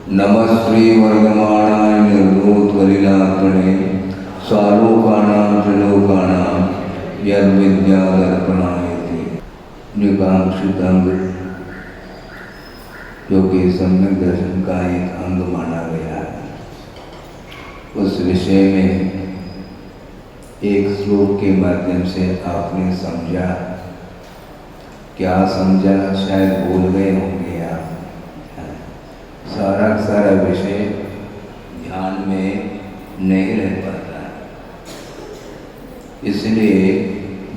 नमस्ते वर्गमाणाय निर्धूतकलिलापणे स्वालोकानां त्रिलोकानां यद्विद्यादर्पणायते। निकांक्षितांग जो कि सम्यक दर्शन का एक अंग माना गया है, उस विषय में एक श्लोक के माध्यम से आपने समझा। क्या समझा शायद भूल गए होंगे आप। सारा विषय ध्यान में नहीं रह पाता, इसलिए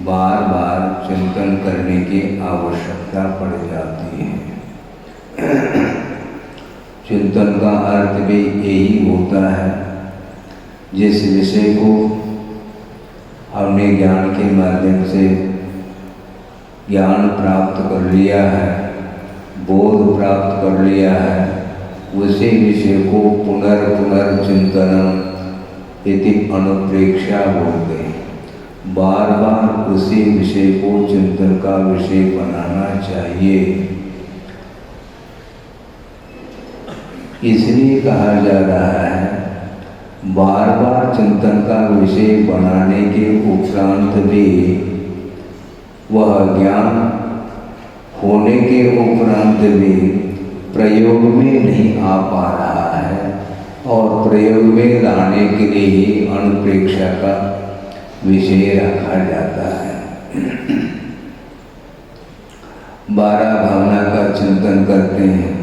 बार बार चिंतन करने की आवश्यकता पड़ जाती है। चिंतन का अर्थ भी यही होता है, जिस विषय को हमने ज्ञान के माध्यम से ज्ञान प्राप्त कर लिया है, बोध प्राप्त कर लिया है, उसी विषय को पुनर्चिंतनम इति अनुप्रेक्षा बोलते हैं। बार बार उसी विषय को चिंतन का विषय बनाना चाहिए। इसलिए कहा जा रहा है, बार बार चिंतन का विषय बनाने के उपरांत भी वह ज्ञान होने के उपरांत भी प्रयोग में नहीं आ पा रहा है, और प्रयोग में लाने के लिए ही अनुप्रेक्षा का विषय रखा जाता है। 12 भावना का चिंतन करते हैं,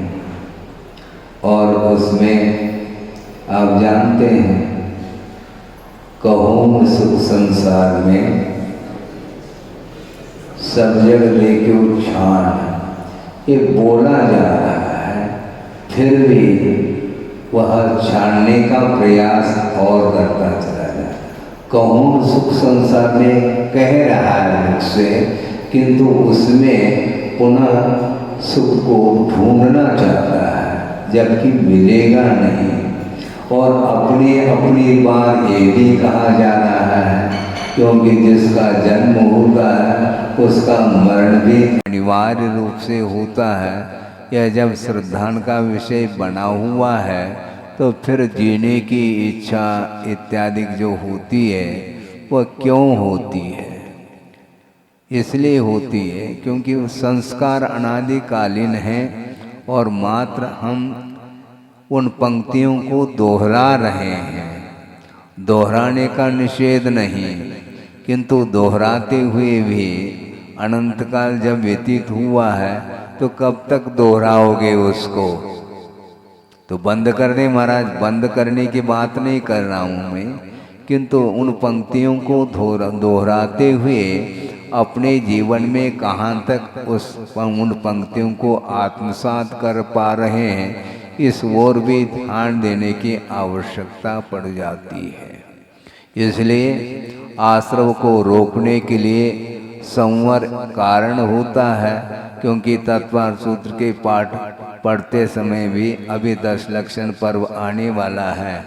और उसमें आप जानते हैं, कहूँ सुख संसार में सब जग लेके छान, ये बोला जा रहा है, फिर भी वह छानने का प्रयास और करता चला जाए। कहूँ सुख संसार में कह रहा है मुख से, किंतु उसमें पुनः सुख को ढूंढना चाहता है, जबकि मिलेगा नहीं। और अपनी बार ये भी कहा जा रहा है, क्योंकि जिसका जन्म होता है उसका मरण भी अनिवार्य रूप से होता है। यह जब श्रद्धान का विषय बना हुआ है, तो फिर जीने की इच्छा इत्यादि जो होती है वह क्यों होती है? इसलिए होती है क्योंकि संस्कार अनादिकालीन हैं, और मात्र हम उन पंक्तियों को दोहरा रहे हैं। दोहराने का निषेध नहीं, किंतु दोहराते हुए भी अनंत काल जब व्यतीत हुआ है, तो कब तक दोहराओगे उसको? तो बंद कर दे महाराज। बंद करने की बात नहीं कर रहा हूँ मैं, किंतु उन पंक्तियों को दोहराते हुए अपने जीवन में कहाँ तक उन पंक्तियों को आत्मसात कर पा रहे हैं, इस ओर भी ध्यान देने की आवश्यकता पड़ जाती है। इसलिए आश्रव को रोकने के लिए संवर कारण होता है, क्योंकि तत्वार सूत्र के पाठ पढ़ते समय भी अभी 10 लक्षण पर्व आने वाला है,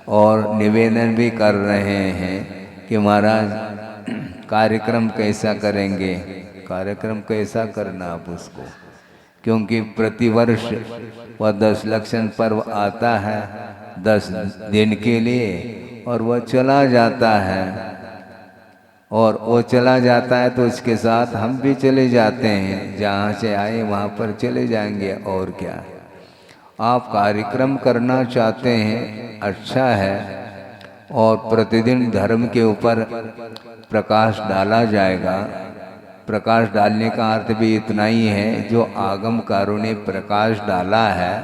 और निवेदन भी कर रहे हैं कि महाराज कार्यक्रम कैसा करेंगे। कार्यक्रम कैसा करना आप उसको, क्योंकि प्रतिवर्ष वह 10 लक्षण पर्व आता है 10 दिन के लिए, और वह चला जाता है। और वो चला जाता है तो इसके साथ हम भी चले जाते हैं, जहाँ से आए वहाँ पर चले जाएंगे। और क्या आप कार्यक्रम करना चाहते हैं, अच्छा है, और प्रतिदिन धर्म के ऊपर प्रकाश डाला जाएगा। प्रकाश डालने का अर्थ भी इतना ही है, जो आगमकारों ने प्रकाश डाला है,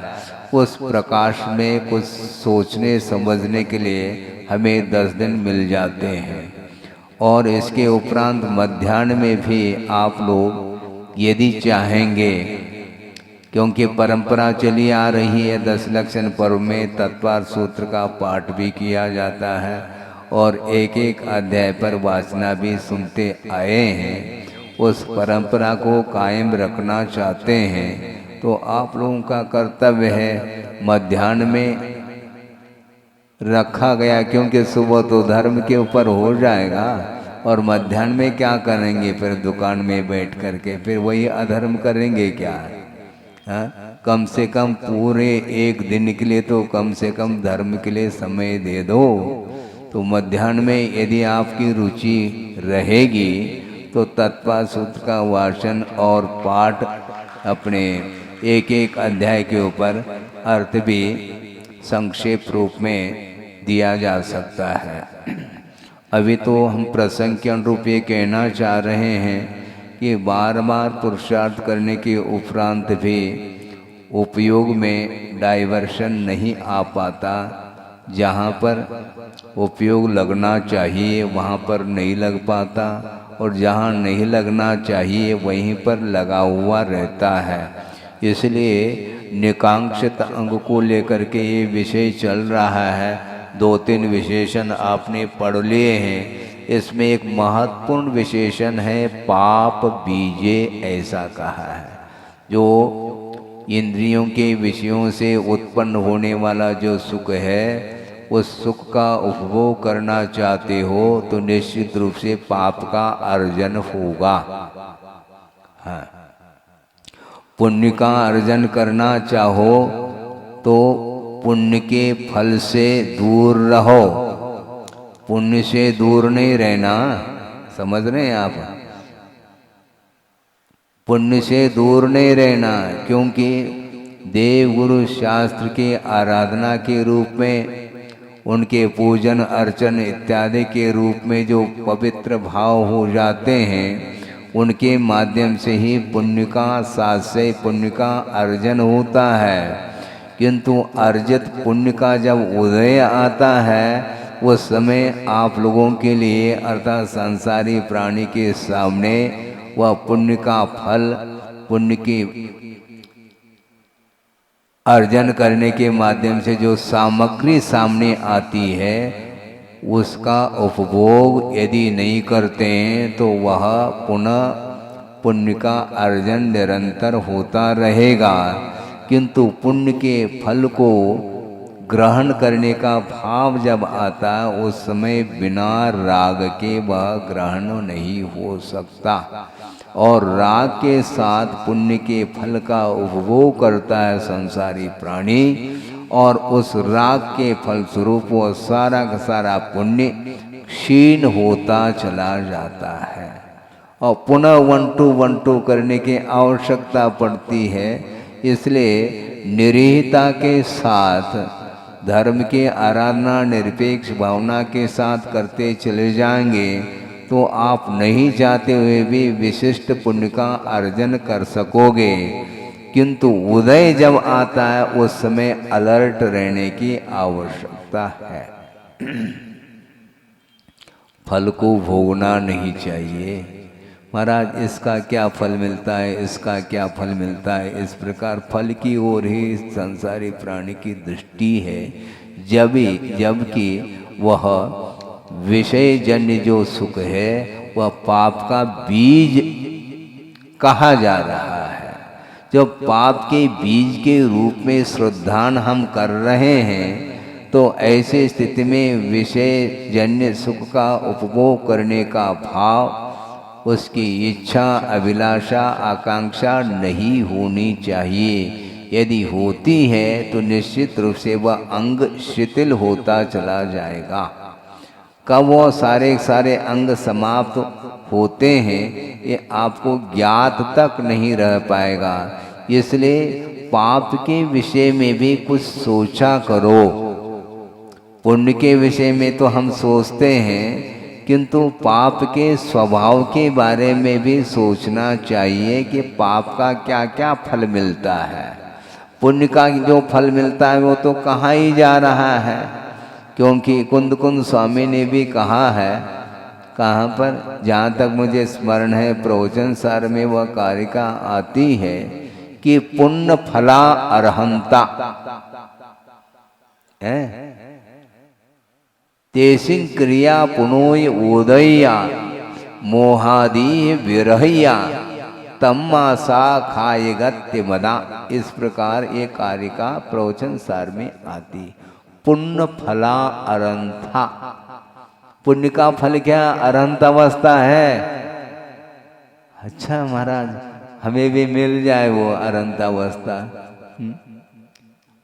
उस प्रकाश में कुछ सोचने समझने के लिए हमें 10 दिन मिल जाते हैं। और इसके उपरांत मध्याह्न में भी आप लोग यदि चाहेंगे, क्योंकि परंपरा चली आ रही है, 10 लक्षण पर्व में तत्वार सूत्र का पाठ भी किया जाता है, और एक एक अध्याय पर वाचना भी सुनते आए हैं। उस परंपरा को कायम रखना चाहते हैं, तो आप लोगों का कर्तव्य है मध्याह्न में रखा गया, क्योंकि सुबह तो धर्म के ऊपर हो जाएगा, और मध्याह्न में क्या करेंगे? फिर दुकान में बैठ करके फिर वही अधर्म करेंगे क्या? हाँ, कम से कम पूरे एक दिन के लिए तो कम से कम धर्म के लिए समय दे दो। तो मध्याह्न में यदि आपकी रुचि रहेगी तो तत्पा सूत्र का वाचन और पाठ अपने एक एक अध्याय के ऊपर अर्थ भी संक्षेप रूप में दिया जा सकता है। अभी तो हम प्रसंग के अनुरूप ये कहना चाह रहे हैं कि बार बार पुरुषार्थ करने के उपरांत भी उपयोग में डाइवर्शन नहीं आ पाता। जहाँ पर उपयोग लगना चाहिए वहाँ पर नहीं लग पाता, और जहाँ नहीं लगना चाहिए वहीं पर लगा हुआ रहता है। इसलिए निकांक्षित अंग को लेकर के ये विषय चल रहा है। 2-3 विशेषण आपने पढ़ लिए हैं। इसमें एक महत्वपूर्ण विशेषण है पाप बीजे, ऐसा कहा है। जो इंद्रियों के विषयों से उत्पन्न होने वाला जो सुख है, उस सुख का उपभोग करना चाहते हो तो निश्चित रूप से पाप का अर्जन होगा। हाँ, पुण्य का अर्जन करना चाहो तो पुण्य के फल से दूर रहो। पुण्य से दूर नहीं रहना, समझ रहे हैं आप? पुण्य से दूर नहीं रहना, क्योंकि देव गुरु शास्त्र के आराधना के रूप में, उनके पूजन अर्चन इत्यादि के रूप में जो पवित्र भाव हो जाते हैं, उनके माध्यम से ही पुण्य का सास्य पुण्य का अर्जन होता है। किंतु अर्जित पुण्य का जब उदय आता है, उस समय आप लोगों के लिए अर्थात संसारी प्राणी के सामने वह पुण्य का फल, पुण्य की अर्जन करने के माध्यम से जो सामग्री सामने आती है, उसका उपभोग यदि नहीं करते हैं तो वह पुनः पुण्य का अर्जन निरंतर होता रहेगा। किंतु पुण्य के फल को ग्रहण करने का भाव जब आता है, उस समय बिना राग के वह ग्रहण नहीं हो सकता। और राग के साथ पुण्य के फल का उपभोग करता है संसारी प्राणी, और उस राग के फलस्वरूप वो सारा का सारा पुण्य क्षीण होता चला जाता है, और पुनः 1-2 करने की आवश्यकता पड़ती है। इसलिए निरीहता के साथ धर्म के आराधना निरपेक्ष भावना के साथ करते चले जाएंगे तो आप नहीं चाहते हुए भी विशिष्ट पुण्य का अर्जन कर सकोगे। किंतु उदय जब आता है, उस समय अलर्ट रहने की आवश्यकता है। फल को भोगना नहीं चाहिए। महाराज इसका क्या फल मिलता है, इसका क्या फल मिलता है, इस प्रकार फल की ओर ही संसारी प्राणी की दृष्टि है। जबकि वह विषय जन्य जो सुख है वह पाप का बीज कहा जा रहा है। जब पाप के बीज के रूप में श्रद्धान हम कर रहे हैं, तो ऐसे स्थिति में विषय जन्य सुख का उपभोग करने का भाव, उसकी इच्छा अभिलाषा आकांक्षा नहीं होनी चाहिए। यदि होती है तो निश्चित रूप से वह अंग शिथिल होता चला जाएगा। कब वो सारे अंग समाप्त होते हैं ये आपको ज्ञात तक नहीं रह पाएगा। इसलिए पाप के विषय में भी कुछ सोचा करो। पुण्य के विषय में तो हम सोचते हैं, किंतु पाप के स्वभाव के बारे में भी सोचना चाहिए कि पाप का क्या क्या फल मिलता है। पुण्य का जो फल मिलता है वो तो कहाँ ही जा रहा है, क्योंकि कुंद स्वामी ने भी कहा है, कहाँ पर, जहाँ तक मुझे स्मरण है प्रवचन सार में वह कारिका आती है कि पुण्य फला अर्हंता है तेसिंग क्रिया पुनोय उदया मोहादि विरहया तम्मासा खायगत्य मदा। इस प्रकार ये कारिका प्रवचन सार में आती। पुण्य फला अरंथा, पुण्य का फल क्या अरंत अवस्था है। अच्छा महाराज हमें भी मिल जाए वो अरंत अवस्था,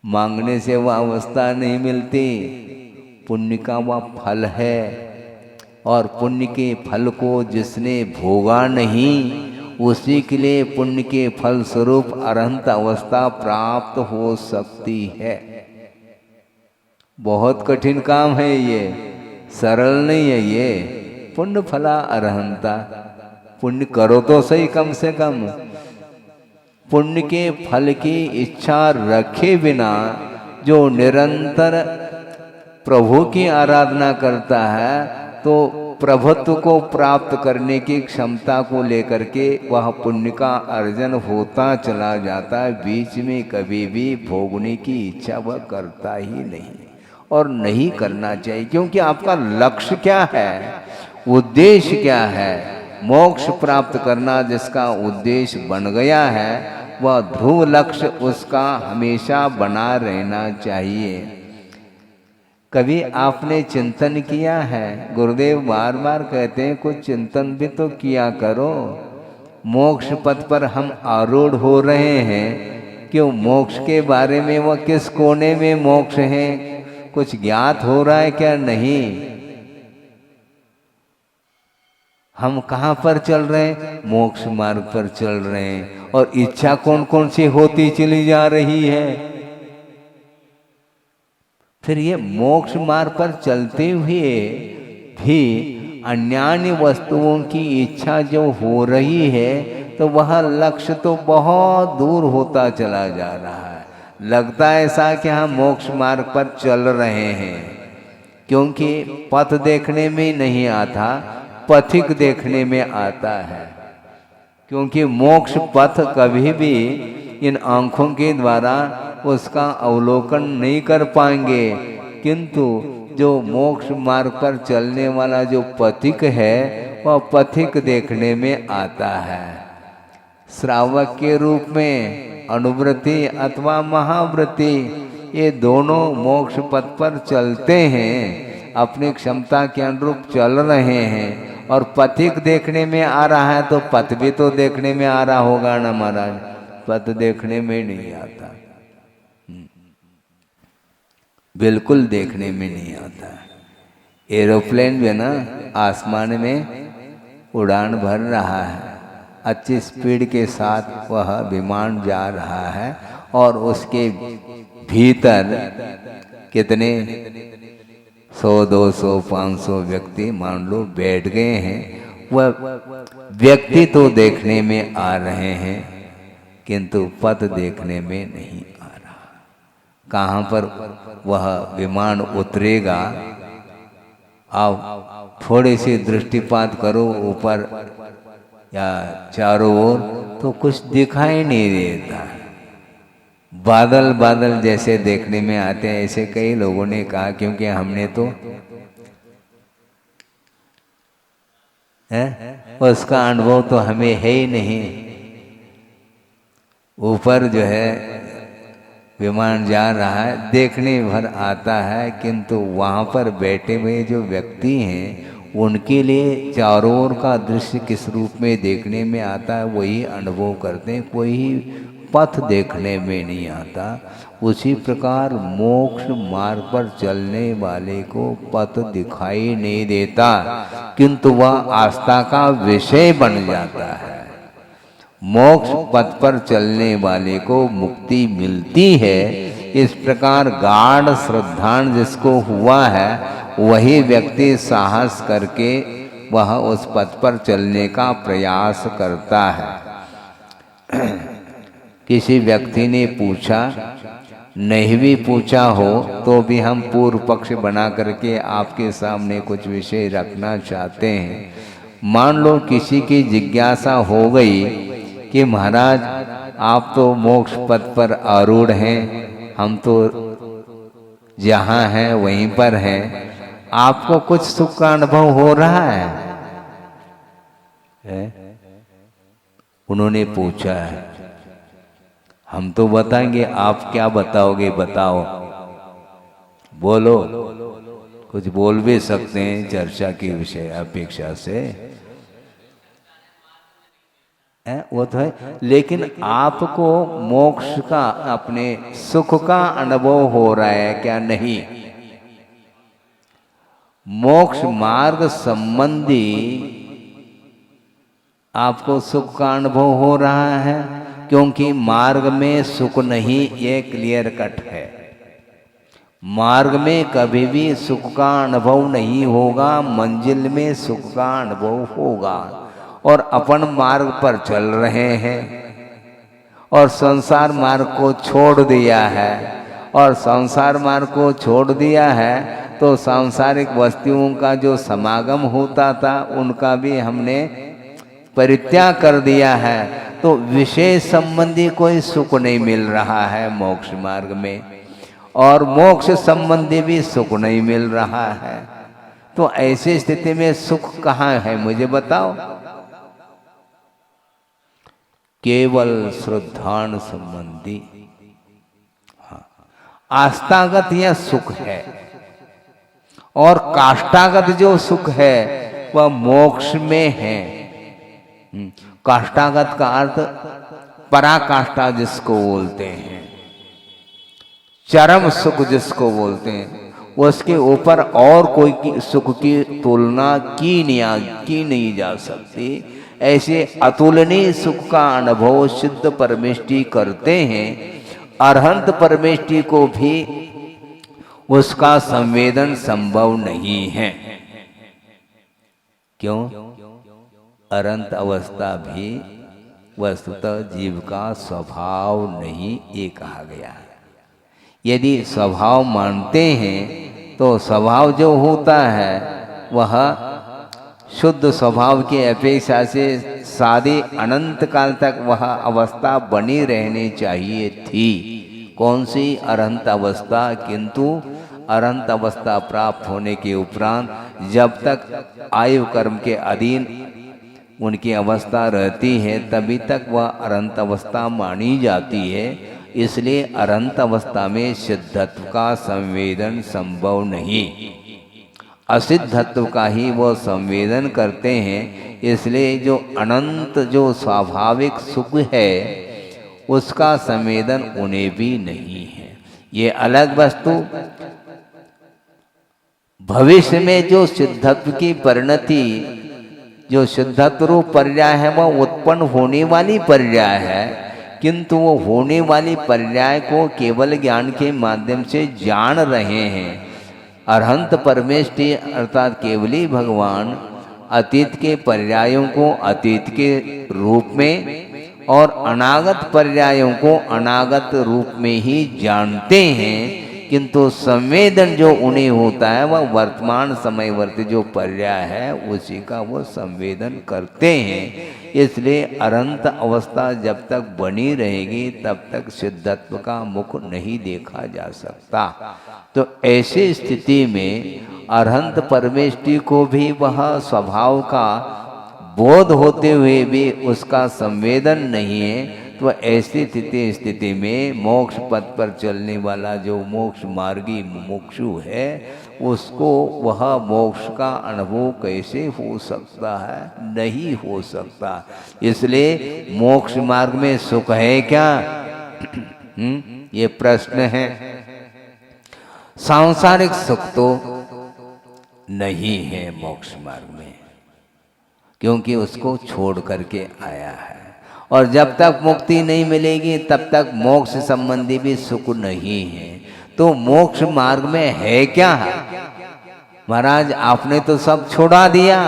मांगने से वह अवस्था नहीं मिलती, पुण्य का वह फल है। और पुण्य के फल को जिसने भोगा नहीं, उसी के लिए पुण्य के फल स्वरूप अरहंत अवस्था प्राप्त हो सकती है। बहुत कठिन काम है ये, सरल नहीं है ये। पुण्य फला अरहंता, पुण्य करो तो सही, कम से कम पुण्य के फल की इच्छा रखे बिना जो निरंतर प्रभु की आराधना करता है, तो प्रभुत्व को प्राप्त करने की क्षमता को लेकर के वह पुण्य का अर्जन होता चला जाता है। बीच में कभी भी भोगने की इच्छा वह करता ही नहीं, और नहीं करना चाहिए। क्योंकि आपका लक्ष्य क्या है, उद्देश्य क्या है, मोक्ष प्राप्त करना जिसका उद्देश्य बन गया है, वह ध्रुव लक्ष्य उसका हमेशा बना रहना चाहिए। कभी आपने चिंतन किया है? गुरुदेव बार बार कहते हैं कुछ चिंतन भी तो किया करो। मोक्ष पथ पर हम आरूढ़ हो रहे हैं, क्यों मोक्ष के बारे में वह किस कोने में मोक्ष है कुछ ज्ञात हो रहा है क्या? नहीं। हम कहाँ पर चल रहे हैं? मोक्ष मार्ग पर चल रहे हैं। और इच्छा कौन कौन सी होती चली जा रही है। फिर ये मोक्ष मार्ग पर चलते हुए भी अन्यान्य वस्तुओं की इच्छा जो हो रही है, तो वह लक्ष्य तो बहुत दूर होता चला जा रहा है। लगता है ऐसा कि हम मोक्ष मार्ग पर चल रहे हैं, क्योंकि पथ देखने में नहीं आता, पथिक देखने में आता है। क्योंकि मोक्ष पथ कभी भी इन आंखों के द्वारा उसका अवलोकन नहीं कर पाएंगे, किंतु जो मोक्ष मार्ग पर चलने वाला जो पथिक है, वह पथिक देखने में आता है। श्रावक के रूप में अनुवृत्ति अथवा महावृत्ति, ये दोनों मोक्ष पथ पर चलते हैं, अपनी क्षमता के अनुरूप चल रहे हैं। और पथिक देखने में आ रहा है, तो पथ भी तो देखने में आ रहा होगा ना महाराज। पथ देखने में नहीं आता, बिल्कुल देखने में नहीं आता। एरोप्लेन जो है ना, आसमान में उड़ान भर रहा है, अच्छी स्पीड के साथ वह विमान जा रहा है, और उसके भीतर कितने 100, 200, 500 व्यक्ति मान लो बैठ गए हैं। वह व्यक्ति तो देखने में आ रहे हैं, किंतु पथ देखने में नहीं आ रहा। कहाँ पर वह विमान उतरेगा? आप थोड़ी सी दृष्टिपात करो ऊपर या चारों ओर, तो कुछ दिखाई नहीं देता। बादल बादल जैसे देखने में आते हैं, ऐसे कई लोगों ने कहा, क्योंकि हमने तो उसका अनुभव तो हमें है ही नहीं। ऊपर जो है विमान जा रहा है, देखने भर आता है, किंतु वहाँ पर बैठे हुए जो व्यक्ति हैं, उनके लिए चारों ओर का दृश्य किस रूप में देखने में आता है, वही अनुभव करते हैं। कोई पथ देखने में नहीं आता। उसी प्रकार मोक्ष मार्ग पर चलने वाले को पथ दिखाई नहीं देता, किंतु वह आस्था का विषय बन जाता है। मोक्ष पथ पर चलने वाले को मुक्ति मिलती है। इस प्रकार गाढ़ श्रद्धान जिसको हुआ है, वही व्यक्ति साहस करके वह उस पथ पर चलने का प्रयास करता है। किसी व्यक्ति ने पूछा, नहीं भी पूछा हो तो भी हम पूर्व पक्ष बना करके आपके सामने कुछ विषय रखना चाहते हैं। मान लो किसी की जिज्ञासा हो गई कि महाराज आप तो मोक्ष पथ पर आरूढ़ हैं, हम तो जहाँ हैं वहीं पर हैं, आपको कुछ सुख का अनुभव हो रहा है? उन्होंने पूछा है। हम तो बताएंगे, आप क्या बताओगे? बताओ, बोलो। कुछ बोल भी सकते हैं चर्चा के विषय अपेक्षा से। वो तो है, लेकिन आपको मोक्ष का, अपने सुख का अनुभव हो रहा है क्या? नहीं। मोक्ष मार्ग संबंधी आपको सुख का अनुभव हो रहा है, क्योंकि मार्ग में सुख नहीं, ये क्लियर कट है। मार्ग में कभी भी सुख का अनुभव नहीं होगा, मंजिल में सुख का अनुभव होगा। और अपन मार्ग पर चल रहे हैं और संसार मार्ग को छोड़ दिया है, और संसार मार्ग को छोड़ दिया है तो सांसारिक वस्तुओं का जो समागम होता था उनका भी हमने परित्याग कर दिया है। तो विषय संबंधी कोई सुख नहीं मिल रहा है मोक्ष मार्ग में, और मोक्ष संबंधी भी सुख नहीं मिल रहा है। तो ऐसी स्थिति में सुख कहाँ है, मुझे बताओ? केवल श्रद्धान संबंधी, हाँ, आस्थागत यह सुख है। और काष्ठागत जो सुख है वह मोक्ष में है। काष्ठागत का अर्थ पराकाष्ठा जिसको बोलते हैं, चरम सुख जिसको बोलते हैं, उसके ऊपर और कोई सुख की तुलना की नहीं जा सकती। ऐसे अतुलनीय सुख का अनुभव सिद्ध परमेष्टि करते हैं। अरहंत परमेष्टि को भी उसका संवेदन संभव नहीं है। क्यों? अरंत अवस्था भी वस्तुतः जीव का स्वभाव नहीं, ये कहा गया है। यदि स्वभाव मानते हैं तो स्वभाव जो होता है वह शुद्ध स्वभाव की अपेक्षा से सादे अनंत काल तक वह अवस्था बनी रहनी चाहिए थी। कौन सी? अरहंत अवस्था। किंतु अरहंत अवस्था प्राप्त होने के उपरांत जब तक आयु कर्म के अधीन उनकी अवस्था रहती है तभी तक वह अरहंत अवस्था मानी जाती है। इसलिए अरहंत अवस्था में सिद्धत्व का संवेदन संभव नहीं, असिद्धत्व का ही वो संवेदन करते हैं। इसलिए जो अनंत जो स्वाभाविक सुख है उसका संवेदन उन्हें भी नहीं है। ये अलग वस्तु भविष्य में जो सिद्धत्व की परिणति, जो सिद्धत्व रूप पर्याय है वह उत्पन्न होने वाली पर्याय है, किंतु वो होने वाली पर्याय को केवल ज्ञान के माध्यम से जान रहे हैं। अरहंत परमेष्टि अर्थात केवली भगवान अतीत के पर्यायों को अतीत के रूप में और अनागत पर्यायों को अनागत रूप में ही जानते हैं, किंतु संवेदन जो उन्हें होता है वह वर्तमान समयवर्ती जो पर्याय है उसी का वो संवेदन करते हैं। इसलिए अनंत अवस्था जब तक बनी रहेगी तब तक सिद्धत्व का मुख नहीं देखा जा सकता। तो ऐसी स्थिति में अरहंत परमेष्टि को भी वह स्वभाव का बोध होते हुए भी उसका संवेदन नहीं है। तो ऐसी स्थिति में मोक्ष पथ पर चलने वाला जो मोक्ष मार्गी मुमुक्षु है उसको वह मोक्ष का अनुभव कैसे हो सकता है? नहीं हो सकता। इसलिए मोक्ष मार्ग में सुख है क्या? ये प्रश्न है। सांसारिक सुख तो नहीं है मोक्ष मार्ग में, क्योंकि उसको छोड़ करके आया है। और जब तक मुक्ति नहीं मिलेगी तब तक मोक्ष संबंधी भी सुख नहीं है। तो मोक्ष मार्ग में है क्या? महाराज आपने तो सब छोड़ा दिया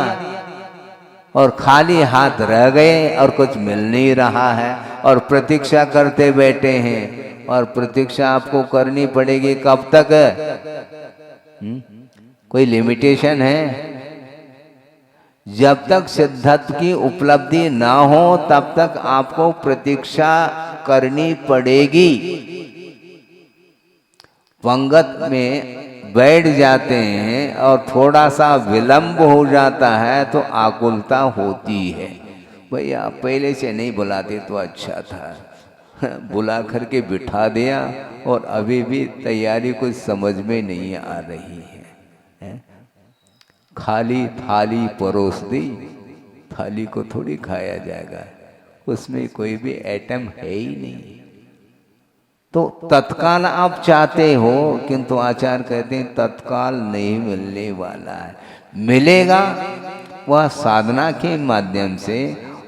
और खाली हाथ रह गए और कुछ मिल नहीं रहा है और प्रतीक्षा करते बैठे हैं। और प्रतीक्षा आपको करनी पड़ेगी कब तक? कोई लिमिटेशन है? जब तक सिद्धत्व की उपलब्धि ना हो तब तक आपको प्रतीक्षा करनी पड़ेगी। पंगत में बैठ जाते हैं और थोड़ा सा विलंब हो जाता है तो आकुलता होती है। भैया पहले से नहीं बुलाते तो अच्छा था, बुला करके बिठा दिया और अभी भी तैयारी कुछ समझ में नहीं आ रही है। खाली थाली परोस दी, थाली को थोड़ी खाया जाएगा। उसमें कोई भी एटम है ही नहीं। तो तत्काल आप चाहते हो, किंतु आचार्य कहते हैं तत्काल नहीं मिलने वाला है। मिलेगा वह साधना के माध्यम से,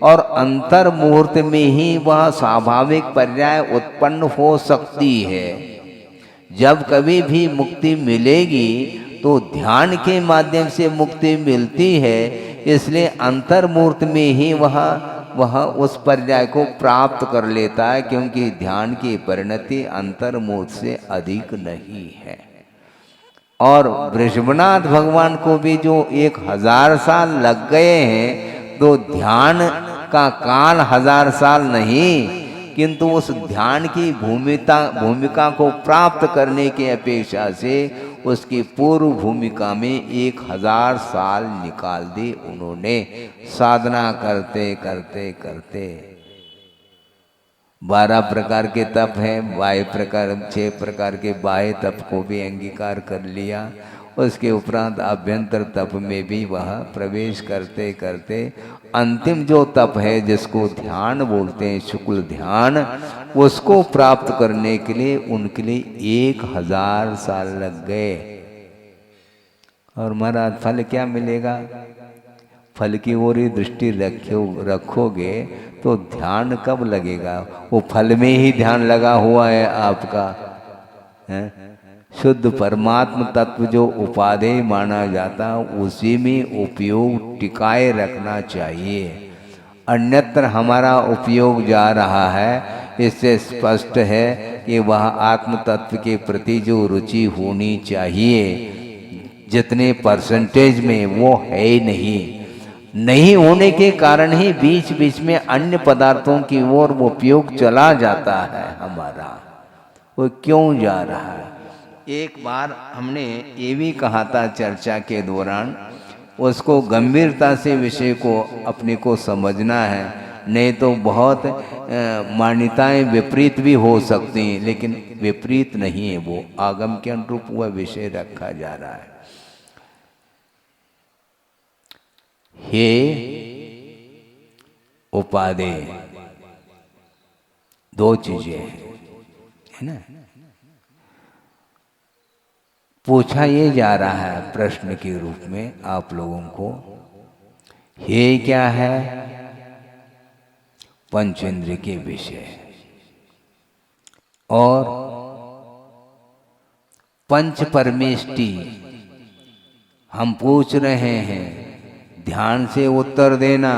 और अंतर मुहूर्त में ही वह स्वाभाविक पर्याय उत्पन्न हो सकती है। जब कभी भी मुक्ति मिलेगी तो ध्यान के माध्यम से मुक्ति मिलती है, इसलिए अंतर मुहूर्त में ही वह उस पर्याय को प्राप्त कर लेता है, क्योंकि ध्यान की परिणति अंतर मुहूर्त से अधिक नहीं है। और वृषभनाथ भगवान को भी जो 1000 साल लग गए हैं, तो ध्यान का काल 1000 साल नहीं, किंतु उस ध्यान की भूमिका को प्राप्त करने की अपेक्षा से उसकी पूर्व भूमिका में 1000 साल निकाल दी उन्होंने, साधना करते करते करते। 12 प्रकार के तप हैं, 6 प्रकार के बाह्य तप को भी अंगीकार कर लिया। उसके उपरांत अभ्यंतर तप में भी वह प्रवेश करते करते अंतिम जो तप है, जिसको ध्यान बोलते हैं, शुक्ल ध्यान, उसको प्राप्त करने के लिए उनके लिए 1000 साल लग गए। और महाराज फल क्या मिलेगा? फल की ओर ही दृष्टि रखोगे तो ध्यान कब लगेगा? वो फल में ही ध्यान लगा हुआ है आपका, है? शुद्ध परमात्म तत्व जो उपादेय माना जाता, उसी में उपयोग टिकाए रखना चाहिए। अन्यत्र हमारा उपयोग जा रहा है, इससे स्पष्ट है कि वह आत्म तत्व के प्रति जो रुचि होनी चाहिए, जितने परसेंटेज में, वो है ही नहीं होने के कारण ही बीच बीच में अन्य पदार्थों की ओर वो उपयोग चला जाता है हमारा। वो क्यों जा रहा है? एक बार हमने ये भी कहा था चर्चा के दौरान, उसको गंभीरता से विषय को अपने को समझना है, नहीं तो बहुत मान्यताएं विपरीत भी हो सकती हैं, लेकिन विपरीत नहीं है, वो आगम के अनुरूप वह विषय रखा जा रहा है। हे उपादेय, 2 चीजें है ना। पूछा ये जा रहा है प्रश्न के रूप में आप लोगों को, हे क्या है? पंचेंद्रिय के विषय, और पंच परमेष्टि हम पूछ रहे हैं। ध्यान से उत्तर देना,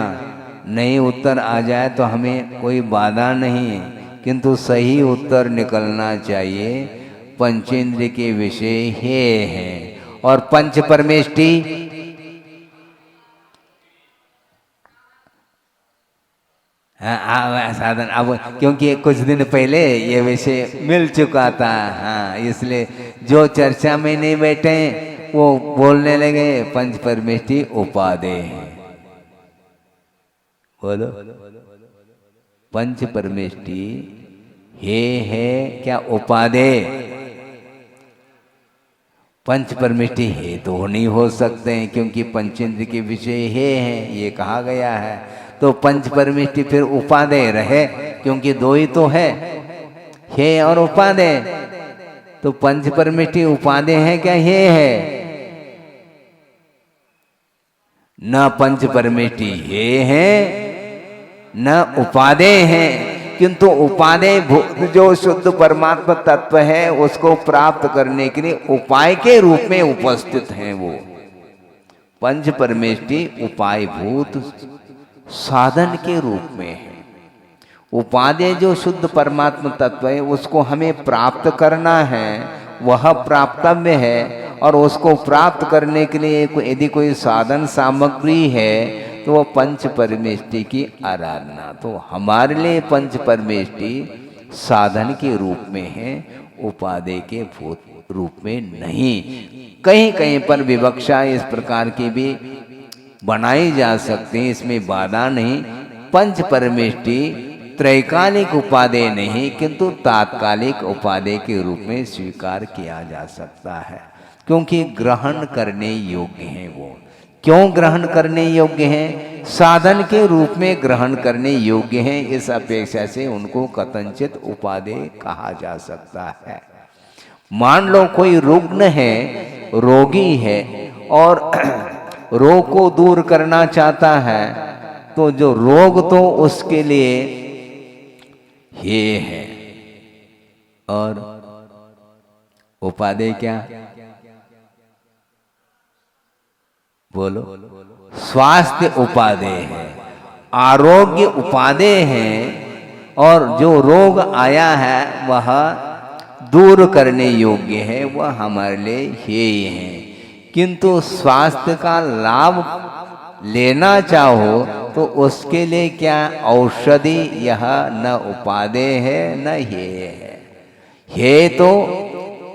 नहीं उत्तर आ जाए तो हमें कोई बाधा नहीं, किंतु सही उत्तर निकलना चाहिए। पंचेंद्रिय के विषय हे हैं, और पंच परमेष्टि साधन। अब क्योंकि कुछ दिन पहले ये विषय मिल चुका था, हाँ, इसलिए जो चर्चा में नहीं बैठे वो बोलने लगे पंच परमेष्टि उपादेय हैं। बोलो, पंच परमेष्टि हे है क्या? उपादेय। पंच परमेष्टि हे तो नहीं हो सकते हैं, क्योंकि पंचेंद्रिय के विषय हे हैं, ये कहा गया है। तो पंच परमेष्टि फिर उपादेय रहे, क्योंकि 2 ही तो है, हे और उपादेय। तो पंच परमेष्टि उपादेय है क्या हे है? न पंच परमेष्टि हे है, न उपादेय है, किंतु उपादेय जो शुद्ध परमात्मा तत्व है, उसको प्राप्त करने के लिए उपाय के रूप में उपस्थित हैं। वो पंच परमेष्टि उपाय भूत साधन के रूप में है। उपादेय जो शुद्ध परमात्मा तत्व है, उसको हमें प्राप्त करना है, वह प्राप्तव्य है। और उसको प्राप्त करने के लिए यदि कोई साधन सामग्री है, तो वो पंच परमेष्टि की आराधना। तो हमारे लिए पंच परमेष्टि साधन के रूप में है, उपादेय के भूत रूप में नहीं। कहीं कहीं पर विवक्षा इस प्रकार की भी बनाई जा सकती है, इसमें बाधा नहीं। पंच परमेष्टि त्रैकालिक उपादेय नहीं, किंतु तात्कालिक उपादेय के रूप में स्वीकार किया जा सकता है, क्योंकि ग्रहण करने योग्य हैं वो। क्यों ग्रहण करने योग्य हैं? साधन के रूप में ग्रहण करने योग्य हैं। इस अपेक्षा से उनको कथनचित उपादेय कहा जा सकता है। मान लो कोई रुग्ण है, रोगी है और रोग को दूर करना चाहता है, तो जो रोग तो उसके लिए हे है और उपादेय क्या? बोलो। स्वास्थ्य उपादेय है, आरोग्य उपादेय है, और जो रोग आया है वह दूर करने योग्य है, वह हमारे लिए हेय है। किंतु स्वास्थ्य का लाभ लेना चाहो तो उसके लिए क्या औषधि? यह न उपादेय है न हेय है। हेय तो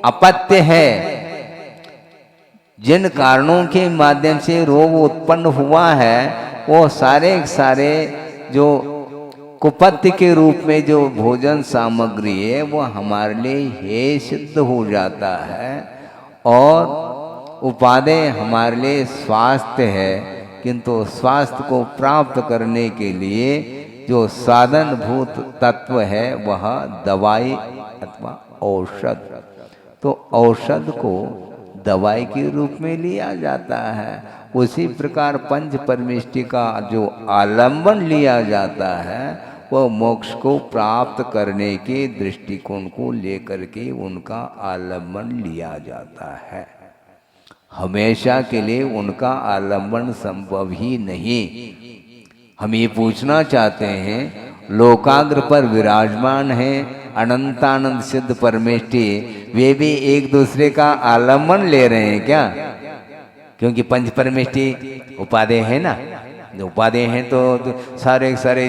अपत्य है। जिन कारणों के माध्यम से रोग उत्पन्न हुआ है वो सारे सारे जो कुपत्य के रूप में जो भोजन सामग्री है वो हमारे लिए हेय सिद्ध हो जाता है, और उपादेय हमारे लिए स्वास्थ्य है। किंतु स्वास्थ्य को प्राप्त करने के लिए जो साधन भूत तत्व है वह दवाई अथवा औषध। तो औषध को दवाई के रूप में लिया जाता है। उसी प्रकार पंच परमेष्टि का जो आलंबन लिया जाता है वह मोक्ष को प्राप्त करने के दृष्टिकोण को लेकर के उनका आलंबन लिया जाता है। हमेशा के लिए उनका आलंबन संभव ही नहीं। हम ये पूछना चाहते हैं, लोकाग्र पर विराजमान है अनंतानंद सिद्ध परमेष्टि, वे भी एक दूसरे का आलंबन ले रहे हैं क्या? क्योंकि पंच परमेष्टि उपादेय है ना, उपादेय हैं तो सारे सारे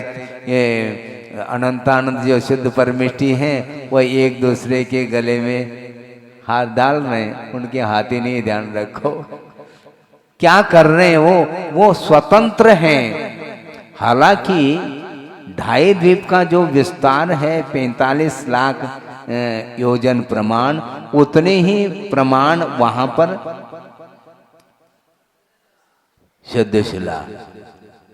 ये अनंतानंद जो सिद्ध परमेष्टि हैं वह एक दूसरे के गले में हाथ डाल रहे हैं। उनके हाथ ही नहीं, ध्यान रखो क्या कर रहे हैं वो स्वतंत्र हैं। हालांकि 2.5 द्वीप का जो विस्तार है 45 लाख योजन प्रमाण, उतने ही प्रमाण वहां पर शुद्धशिला,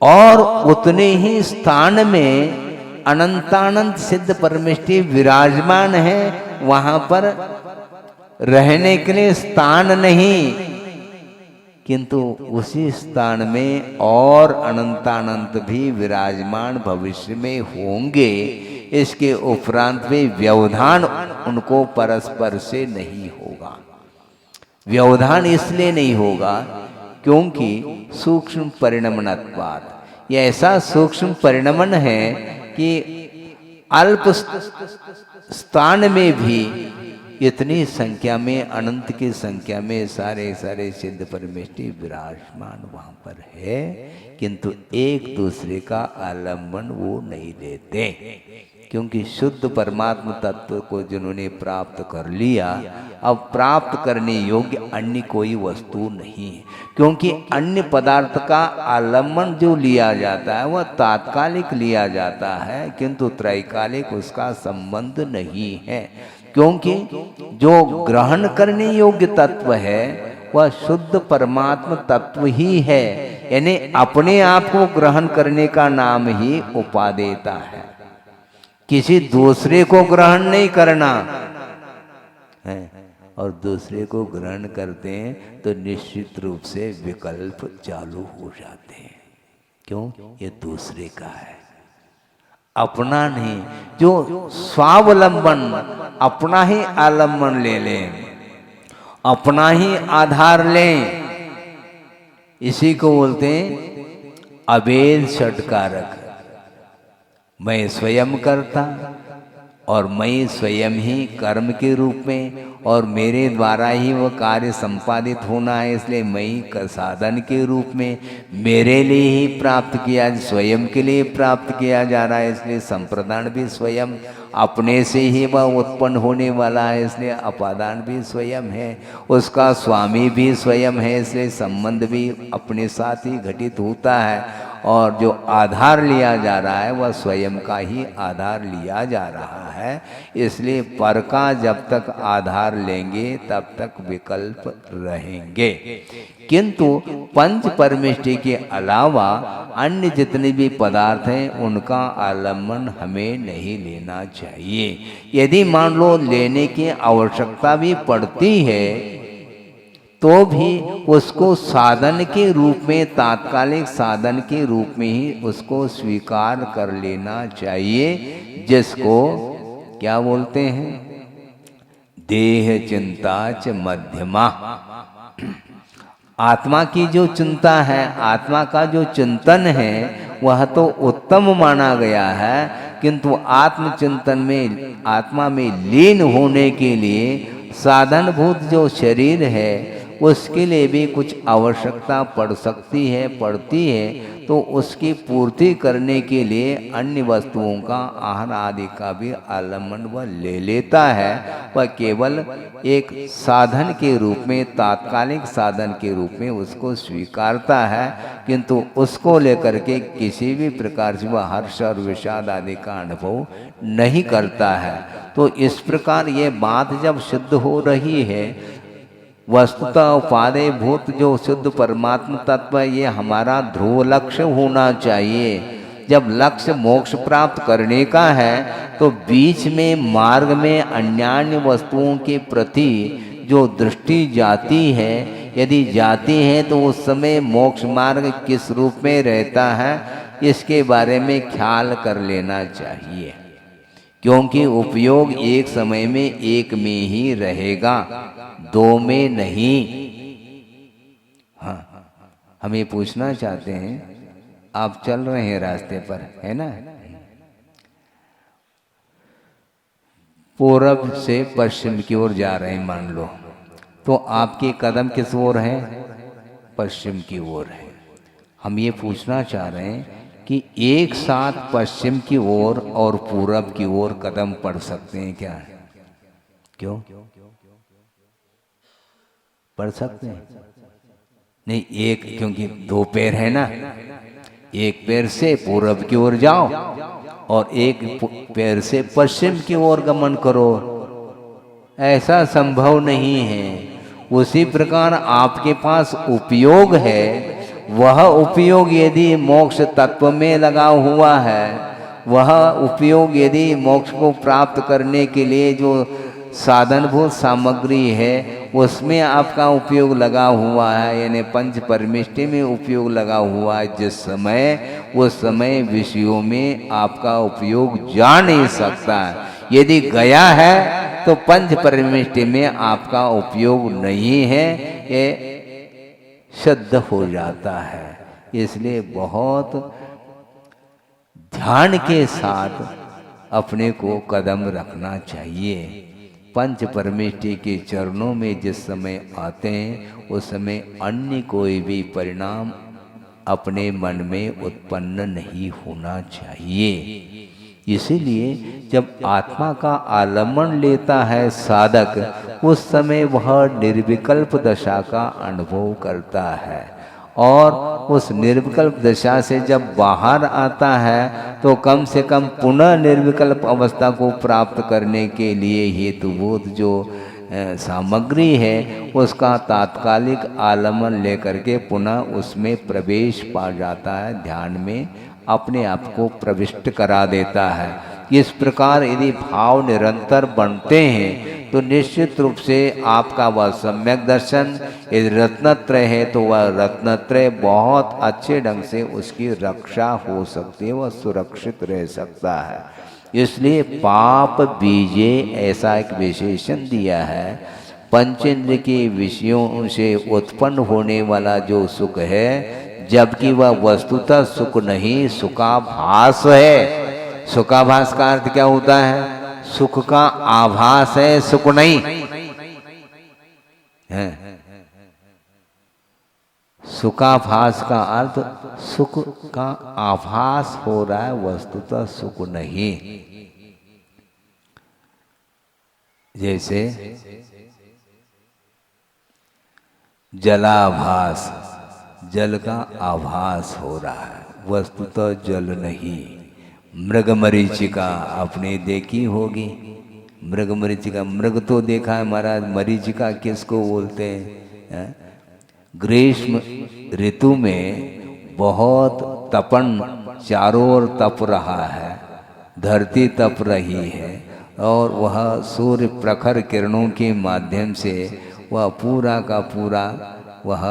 और उतने ही स्थान में अनंतानंद सिद्ध परमेष्टि विराजमान है। वहां पर रहने के लिए स्थान नहीं, किंतु उसी स्थान में और अनंतानंत भी विराजमान भविष्य में होंगे। इसके उपरांत भी व्यवधान उनको परस्पर से नहीं होगा। व्यवधान इसलिए नहीं होगा क्योंकि सूक्ष्म परिणमनत्वात्, यह ऐसा सूक्ष्म परिणमन है कि अल्प स्थान में भी इतनी संख्या में, अनंत की संख्या में सारे सारे सिद्ध परमेष्टि विराजमान वहां पर है, किंतु एक दूसरे का आलंबन वो नहीं लेते। क्योंकि शुद्ध परमात्मा तत्व को जिन्होंने प्राप्त कर लिया, अब प्राप्त करने योग्य अन्य कोई वस्तु नहीं है। क्योंकि अन्य पदार्थ का आलंबन जो लिया जाता है वह तात्कालिक लिया जाता है, किंतु त्रैकालिक उसका संबंध नहीं है। क्योंकि जो ग्रहण करने योग्य तत्व है वह शुद्ध परमात्मा तत्व ही है, यानी अपने आप को ग्रहण करने का नाम ही उपादेयता है। किसी दूसरे को ग्रहण नहीं करना है, और दूसरे को ग्रहण करते हैं तो निश्चित रूप से विकल्प चालू हो जाते हैं। क्यों? ये दूसरे का है, अपना नहीं। जो स्वावलंबन, अपना ही आलंबन ले लें, अपना ही आधार लें, इसी को बोलते हैं अभेद षटकारक। मैं स्वयं करता और मैं स्वयं ही कर्म के रूप में, और मेरे द्वारा ही वह कार्य संपादित होना है, इसलिए मैं ही साधन के रूप में मेरे लिए ही प्राप्त किया, स्वयं के लिए प्राप्त किया जा रहा है, इसलिए संप्रदान भी स्वयं, अपने से ही वह उत्पन्न होने वाला है, इसलिए अपादान भी स्वयं है, उसका स्वामी भी स्वयं है, इसलिए संबंध भी अपने साथ ही घटित होता है। और जो आधार लिया जा रहा है वह स्वयं का ही आधार लिया जा रहा है। इसलिए पर का जब तक आधार लेंगे तब तक विकल्प रहेंगे। किंतु पंच परमेष्टि के अलावा अन्य जितने भी पदार्थ हैं उनका आलम्बन हमें नहीं लेना चाहिए। यदि मान लो लेने की आवश्यकता भी पड़ती है तो भी उसको साधन के रूप में, तात्कालिक साधन के रूप में ही उसको स्वीकार कर लेना चाहिए, जिसको क्या बोलते हैं, देह चिंता च मध्यमा। आत्मा की जो चिंता है, आत्मा का जो चिंतन है वह तो उत्तम माना गया है, किंतु आत्मचिंतन में, आत्मा में लीन होने के लिए साधनभूत जो शरीर है उसके लिए भी कुछ आवश्यकता पड़ती है, तो उसकी पूर्ति करने के लिए अन्य वस्तुओं का, आहार आदि का भी आलम्बन वह ले लेता है। वह केवल एक साधन के रूप में, तात्कालिक साधन के रूप में उसको स्वीकारता है, किंतु उसको लेकर के किसी भी प्रकार से वह हर्ष और विषाद आदि का अनुभव नहीं करता है। तो इस प्रकार ये बात जब सिद्ध हो रही है, वस्तुतः उपादेय भूत जो शुद्ध परमात्मा तत्व है, ये हमारा ध्रुव लक्ष्य होना चाहिए। जब लक्ष्य मोक्ष प्राप्त करने का है तो बीच में मार्ग में अन्यान्य वस्तुओं के प्रति जो दृष्टि जाती है, यदि जाती है तो उस समय मोक्ष मार्ग किस रूप में रहता है इसके बारे में ख्याल कर लेना चाहिए, क्योंकि उपयोग एक समय में एक में ही रहेगा, दो में नहीं। हाँ, हम ये पूछना चाहते हैं, आप चल रहे हैं रास्ते पर, है ना, पूरब से पश्चिम की ओर जा रहे हैं मान लो, तो आपके कदम किस ओर है, पश्चिम की ओर है। हम ये पूछना चाह रहे हैं कि एक साथ पश्चिम की ओर और पूरब की ओर कदम पड़ सकते हैं क्या? क्यों पढ़ सकते हैं? नहीं, एक, क्योंकि दो पैर है ना, एक पैर से पूरब की ओर जाओ और एक पैर से पश्चिम की ओर गमन करो, ऐसा संभव नहीं है। उसी प्रकार आपके पास उपयोग है, वह उपयोग यदि मोक्ष तत्व में लगा हुआ है, वह उपयोग यदि मोक्ष को प्राप्त करने के लिए जो साधनभूत सामग्री है उसमें आपका उपयोग लगा हुआ है, यानी पंच परमेष्टि में उपयोग लगा हुआ है, जिस समय उस समय विषयों में आपका उपयोग जा नहीं सकता है। यदि गया है तो पंच परमेष्टि में आपका उपयोग नहीं है, ये शुद्ध हो जाता है। इसलिए बहुत ध्यान के साथ अपने को कदम रखना चाहिए। पंच परमेष्टि के चरणों में जिस समय आते हैं उस समय अन्य कोई भी परिणाम अपने मन में उत्पन्न नहीं होना चाहिए। इसीलिए जब आत्मा का आलम्बन लेता है साधक, उस समय वह निर्विकल्प दशा का अनुभव करता है, और उस निर्विकल्प दशा से जब बाहर आता है तो कम से कम पुनः निर्विकल्प अवस्था को प्राप्त करने के लिए हेतुभूत जो सामग्री है उसका तात्कालिक आलम्बन लेकर के पुनः उसमें प्रवेश पा जाता है, ध्यान में अपने आप को प्रविष्ट करा देता है। इस प्रकार यदि भाव निरंतर बनते हैं तो निश्चित रूप से आपका वह सम्यक दर्शन, यदि रत्नत्रय है तो वह रत्नत्रय बहुत अच्छे ढंग से उसकी रक्षा हो सकती है, वह सुरक्षित रह सकता है। इसलिए पाप बीजे ऐसा एक विशेषण दिया है। पंचेंद्र के विषयों से उत्पन्न होने वाला जो सुख है, जबकि वह वस्तुतः सुख नहीं, सुखाभास है। सुखाभास का अर्थ क्या होता है? सुख का आभास है, सुख नहीं है। सुखाभास का अर्थ सुख का आभास हो रहा है, वस्तुतः सुख नहीं। जैसे जलाभास, जल का आभास हो रहा है, वस्तुतः जल नहीं। मृग मरीचिका आपने देखी होगी, मृग मरीचिका, मृग तो देखा है महाराज, मरीचिका किसको बोलते हैं? ग्रीष्म ऋतु में बहुत तपन, चारों ओर तप रहा है, धरती तप रही है, और वह सूर्य प्रखर किरणों के माध्यम से वह पूरा का पूरा वह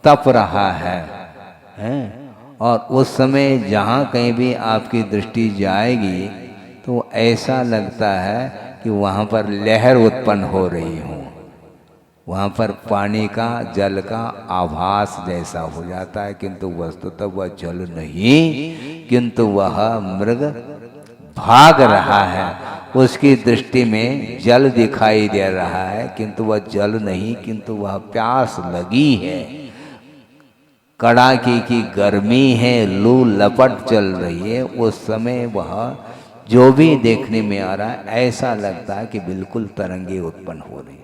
तप रहा है, और उस समय जहाँ कहीं भी आपकी दृष्टि जाएगी तो ऐसा लगता है कि वहाँ पर लहर उत्पन्न हो रही हो, वहाँ पर पानी का, जल का आभास जैसा हो जाता है, किंतु वस्तुतः वह जल नहीं, किंतु वह मृग भाग रहा है, उसकी दृष्टि में जल दिखाई दे रहा है, किंतु वह जल नहीं, किंतु वह प्यास लगी है, कड़ाके की गर्मी है, लू लपट चल रही है। उस समय वह जो भी देखने में आ रहा है ऐसा लगता है कि बिल्कुल तरंगे उत्पन्न हो रही,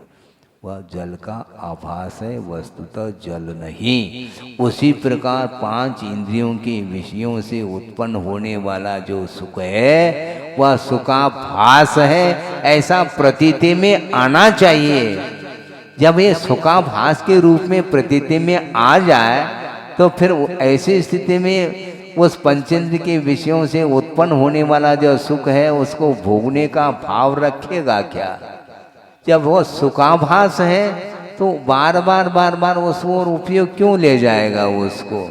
वह जल का आभास है, वस्तुतः जल नहीं। उसी प्रकार पांच इंद्रियों के विषयों से उत्पन्न होने वाला जो सुख है वह सुखाभास है, ऐसा प्रतीति में आना चाहिए। जब ये सुखाभास के रूप में प्रतीति में आ जाए तो फिर ऐसी स्थिति में उस पंचेंद्र के विषयों से उत्पन्न होने वाला जो सुख है उसको भोगने का भाव रखेगा क्या? जब वो सुखाभास है तो बार बार उसको और उपयोग क्यों ले जाएगा? उसको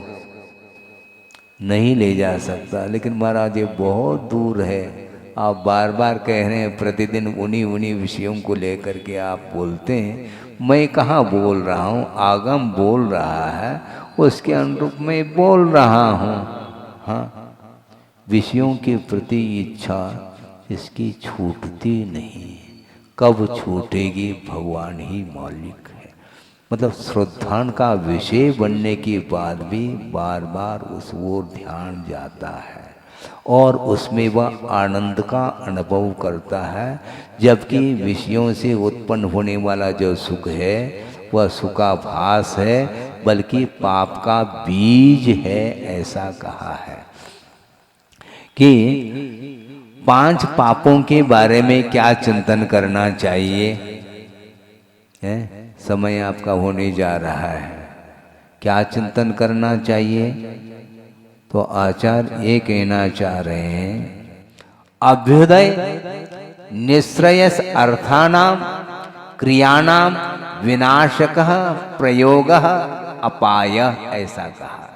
नहीं ले जा सकता। लेकिन महाराज ये बहुत दूर है, आप बार बार कह रहे हैं, प्रतिदिन उन्हीं विषयों को लेकर के आप बोलते हैं। मैं कहाँ बोल रहा हूँ, आगम बोल रहा है, उसके अनुरूप मैं बोल रहा हूँ। हाँ, विषयों के प्रति इच्छा इसकी छूटती नहीं, कब छूटेगी भगवान ही मालिक है। मतलब श्रद्धान का विषय बनने के बाद भी बार बार उस ओर ध्यान जाता है और उसमें वह आनंद का अनुभव करता है, जबकि विषयों से उत्पन्न होने वाला जो सुख है वह सुखाभास है, बल्कि पाप का बीज है। ऐसा कहा है कि 5 पापों के बारे में क्या चिंतन करना चाहिए है? समय आपका होने जा रहा है, क्या चिंतन करना चाहिए? तो आचार्य ये कहना चाह रहे हैं, अभ्युदय निश्रयस अर्थानां क्रियाणां विनाशकः प्रयोगः अपाय। ऐसा कहा।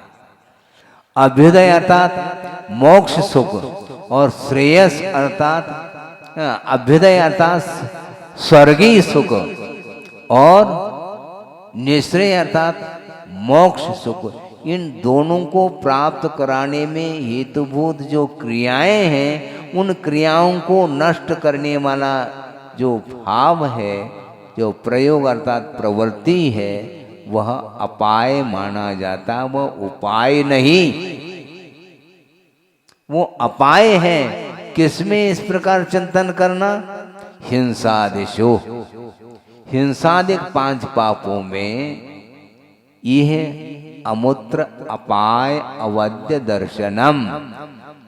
अभ्युदय अर्थात मोक्ष सुख और श्रेयस अर्थात अभ्युदय अर्थात स्वर्गीय सुख और निश्रेय अर्थात मोक्ष सुख, इन दोनों को प्राप्त कराने में हेतुभूत जो क्रियाएं हैं उन क्रियाओं को नष्ट करने वाला जो भाव है, जो प्रयोग अर्थात प्रवृत्ति है, वह अपाय माना जाता, वह उपाय नहीं, वो अपाय है। किसमें इस प्रकार चिंतन करना? हिंसादिशो, हिंसादिक 5 पापों में यह अमूत्र अपाय अवध्य दर्शनम,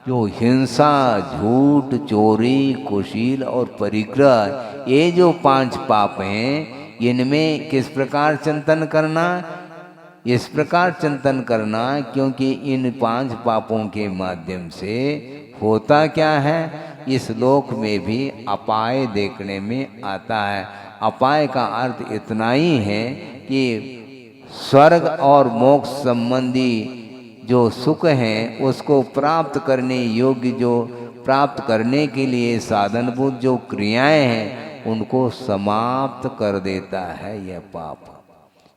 जो हिंसा, झूठ, चोरी, कुशील और परिग्रह, ये जो 5 पाप हैं, इनमें किस प्रकार चिंतन करना? इस प्रकार चिंतन करना, क्योंकि इन 5 पापों के माध्यम से होता क्या है, इस लोक में भी अपाय देखने में आता है। अपाय का अर्थ इतना ही है कि स्वर्ग और मोक्ष संबंधी जो सुख हैं उसको प्राप्त करने योग्य, जो प्राप्त करने के लिए साधनभूत जो क्रियाएं हैं उनको समाप्त कर देता है यह पाप।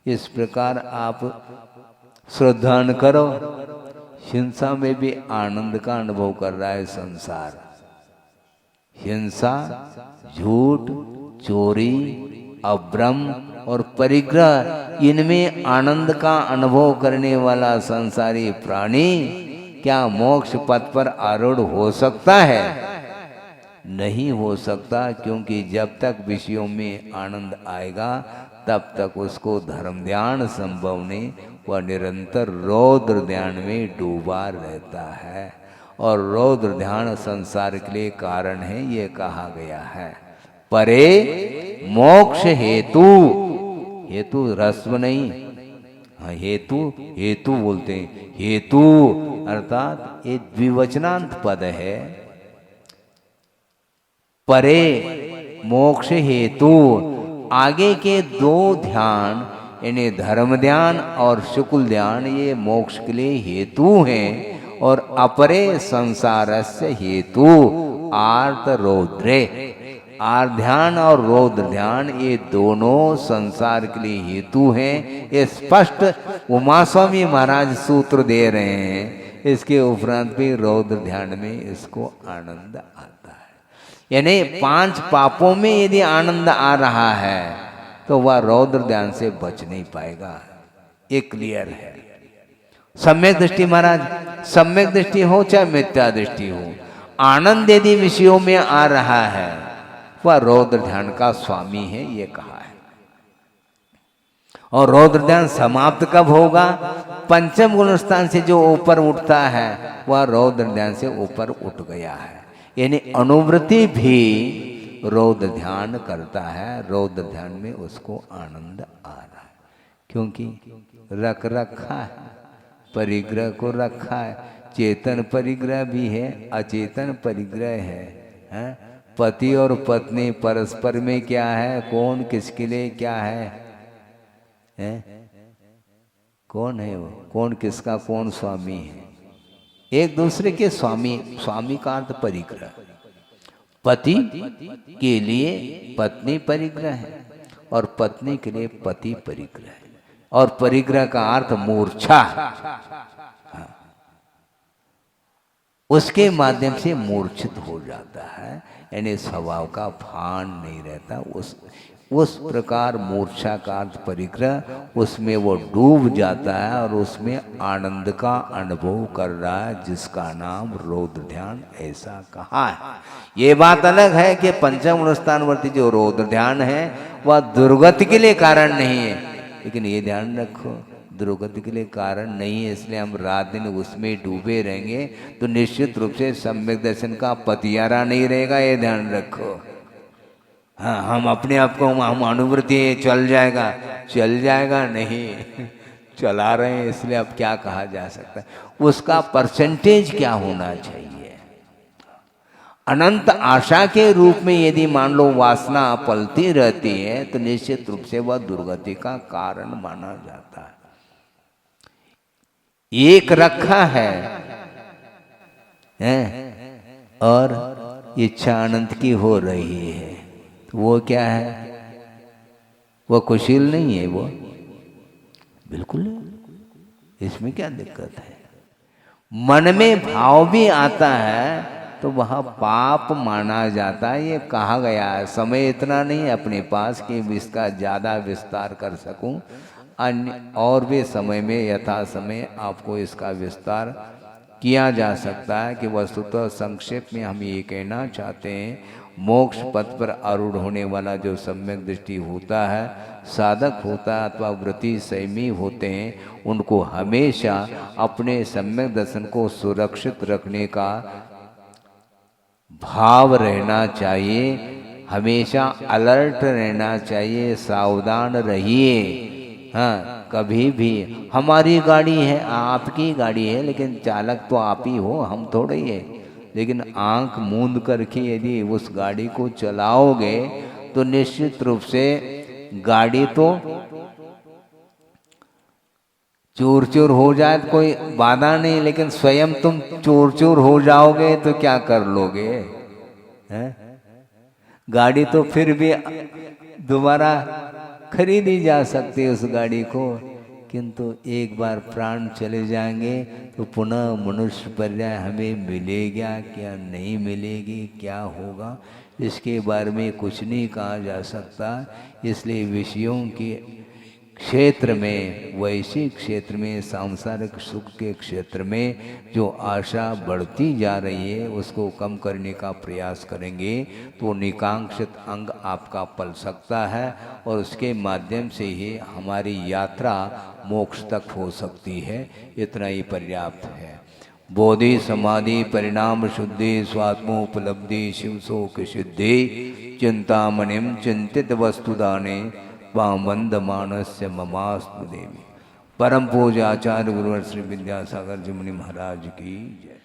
इस प्रकार आप श्रद्धान करो। हिंसा में भी आनंद का अनुभव कर रहा है संसार। हिंसा, झूठ, चोरी, अभ्रम और परिग्रह, इनमें आनंद का अनुभव करने वाला संसारी प्राणी क्या मोक्ष पथ पर आरूढ़ हो सकता है? नहीं हो सकता, क्योंकि जब तक विषयों में आनंद आएगा तब तक उसको धर्म ध्यान संभव नहीं, वह निरंतर रौद्र ध्यान में डूबा रहता है। और रौद्र ध्यान संसार के लिए कारण है, ये कहा गया है। परे मोक्ष हेतु, हेतु ह्रस्व नहीं, हाँ हेतु, हेतु बोलते हैं, हेतु अर्थात ये द्विवचनांत पद है। परे मोक्ष हेतु, आगे के दो ध्यान यानी धर्म ध्यान और शुक्ल ध्यान ये मोक्ष के लिए हेतु हैं। और अपरे संसारस्य हेतु आर्त रौद्रे, आर्त ध्यान और रौद्र ध्यान ये दोनों संसार के लिए हेतु हैं। ये स्पष्ट उमा स्वामी महाराज सूत्र दे रहे हैं। इसके उपरांत भी रौद्र ध्यान में इसको आनंद आता है। यानी 5 पापों में यदि आनंद आ रहा है तो वह रौद्र ध्यान से बच नहीं पाएगा, ये क्लियर है। सम्यक दृष्टि महाराज, सम्यक दृष्टि हो चाहे मिथ्या दृष्टि हो, आनंद यदि विषयों में आ रहा है वह रौद्र ध्यान का स्वामी है, ये कहा है। और रौद्र ध्यान समाप्त कब होगा? पंचम गुण स्थान से जो ऊपर उठता है वह रौद्र ध्यान से ऊपर उठ गया है। यानी अनुवृत्ति भी रौद्र ध्यान करता है, रौद्र ध्यान में उसको आनंद आ रहा है, क्योंकि रखा है, परिग्रह को रखा है। चेतन परिग्रह भी है, अचेतन परिग्रह है। पति और पत्नी परस्पर में क्या है, कौन किसके लिए क्या है? कौन है वो, कौन किसका कौन स्वामी है? एक दूसरे के स्वामी, स्वामी का अर्थ परिग्रह। पति के लिए पत्नी परिग्रह है और पत्नी के लिए पति परिग्रह है। और परिग्रह का अर्थ मूर्छा, उसके माध्यम से मूर्छित हो जाता है, यानी स्वभाव का भान नहीं रहता। उस प्रकार मूर्छा का अर्थ परिग्रह, उसमें वो डूब जाता है और उसमें आनंद का अनुभव कर रहा है, जिसका नाम रौद्र ध्यान ऐसा कहा है। ये बात अलग है कि पंचम गुणस्थानवर्ती जो रौद्र ध्यान है वह दुर्गति के लिए कारण नहीं है, लेकिन ये ध्यान रखो दुर्गति के लिए कारण नहीं है। इसलिए हम रात दिन उसमें डूबे रहेंगे तो निश्चित रूप से सम्यक दर्शन का पतियारा नहीं रहेगा, ये ध्यान रखो। हाँ, हम अपने आप को हम अनुवृत्ति चल जाएगा नहीं, चला रहे हैं, इसलिए अब क्या कहा जा सकता है। उसका परसेंटेज क्या होना चाहिए? अनंत आशा के रूप में यदि मान लो वासना पलती रहती है तो निश्चित रूप से वह दुर्गति का कारण माना जाता है। एक रखा है और इच्छा अनंत की हो रही है, तो वो क्या है? वो कुशील नहीं है, वो बिल्कुल नहीं। इसमें क्या दिक्कत है? मन में भाव भी आता है तो वह पाप माना जाता है, ये कहा गया है। समय इतना नहीं है अपने पास कि इसका ज़्यादा विस्तार कर सकूं। अन्य और भी समय में यथा समय आपको इसका विस्तार किया जा सकता है कि वस्तुतः संक्षेप में हम ये कहना चाहते हैं, मोक्ष पथ पर आरूढ़ होने वाला जो सम्यक दृष्टि होता है, साधक होता है अथवा व्रती संयमी होते हैं, उनको हमेशा अपने सम्यक दर्शन को सुरक्षित रखने का भाव रहना चाहिए, हमेशा अलर्ट रहना चाहिए, सावधान रहिए। हाँ, कभी भी हमारी गाड़ी है, आपकी गाड़ी है, लेकिन चालक तो आप ही हो, हम थोड़े ही है। लेकिन आंख मूंद करके यदि उस गाड़ी को चलाओगे तो निश्चित रूप से गाड़ी तो चूर चूर हो जाए तो कोई बाधा नहीं, लेकिन स्वयं तुम चूर चूर हो जाओगे तो क्या कर लोगे? हैं? गाड़ी तो फिर भी दोबारा खरीदी जा सकती है उस गाड़ी को, किंतु एक बार प्राण चले जाएंगे तो पुनः मनुष्य पर्याय हमें मिलेगा क्या नहीं मिलेगी, क्या होगा, इसके बारे में कुछ नहीं कहा जा सकता। इसलिए विषयों की क्षेत्र में, वैश्विक क्षेत्र में, सांसारिक सुख के क्षेत्र में जो आशा बढ़ती जा रही है उसको कम करने का प्रयास करेंगे तो निकांक्षित अंग आपका पल सकता है और उसके माध्यम से ही हमारी यात्रा मोक्ष तक हो सकती है। इतना ही पर्याप्त है। बोधि समाधि परिणाम शुद्धि स्वात्मोपलब्धि शिव शोक सिद्धि चिंतामणिम चिंतित वस्तुदाने वाम वंद मानस्य ममास्तु देवी। परम पूज्य आचार्य गुरुवर श्री विद्यासागर जी मुनि महाराज की जय।